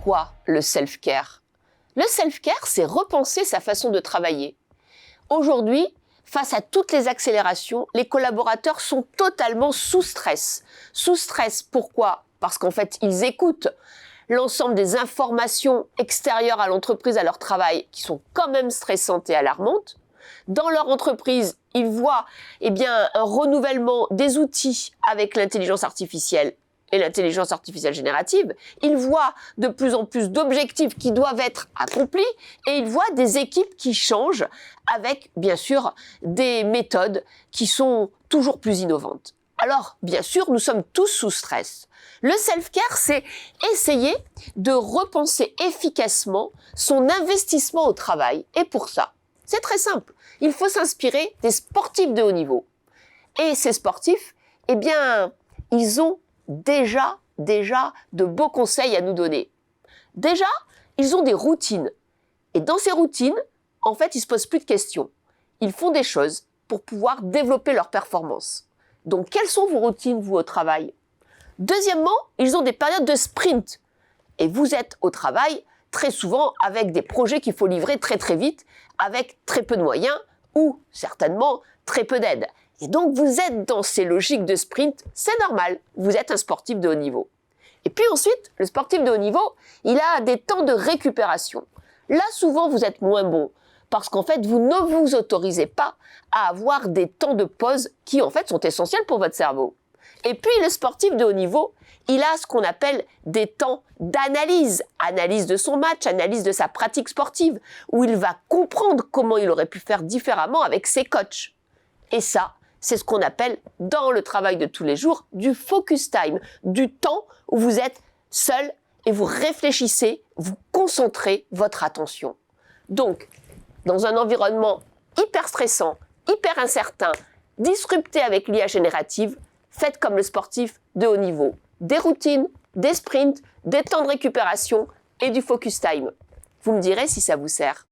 quoi le self-care? Le self-care, c'est repenser sa façon de travailler. Aujourd'hui, face à toutes les accélérations, les collaborateurs sont totalement sous stress. Sous stress, pourquoi? Parce qu'en fait, ils écoutent l'ensemble des informations extérieures à l'entreprise, à leur travail, qui sont quand même stressantes et alarmantes. Dans leur entreprise, ils voient un renouvellement des outils avec l'intelligence artificielle et l'intelligence artificielle générative. Ils voient de plus en plus d'objectifs qui doivent être accomplis et ils voient des équipes qui changent avec, bien sûr, des méthodes qui sont toujours plus innovantes. Alors, bien sûr, nous sommes tous sous stress. Le self-care, c'est essayer de repenser efficacement son investissement au travail. Et pour ça, c'est très simple. Il faut s'inspirer des sportifs de haut niveau. Et ces sportifs, ils ont déjà de beaux conseils à nous donner. Déjà, ils ont des routines. Et dans ces routines, en fait, ils se posent plus de questions. Ils font des choses pour pouvoir développer leur performance. Donc, quelles sont vos routines, vous, au travail? Deuxièmement, ils ont des périodes de sprint. Et vous êtes au travail très souvent avec des projets qu'il faut livrer très très vite, avec très peu de moyens ou certainement très peu d'aide. Et donc, vous êtes dans ces logiques de sprint, c'est normal, vous êtes un sportif de haut niveau. Et puis ensuite, le sportif de haut niveau, il a des temps de récupération. Là, souvent, vous êtes moins bon, parce qu'en fait, vous ne vous autorisez pas à avoir des temps de pause qui, en fait, sont essentiels pour votre cerveau. Et puis, le sportif de haut niveau, il a ce qu'on appelle des temps d'analyse. Analyse de son match, analyse de sa pratique sportive, où il va comprendre comment il aurait pu faire différemment avec ses coachs. Et ça, c'est ce qu'on appelle, dans le travail de tous les jours, du focus time, du temps où vous êtes seul et vous réfléchissez, vous concentrez votre attention. Donc, dans un environnement hyper stressant, hyper incertain, disrupté avec l'IA générative, faites comme le sportif de haut niveau. Des routines, des sprints, des temps de récupération et du focus time. Vous me direz si ça vous sert.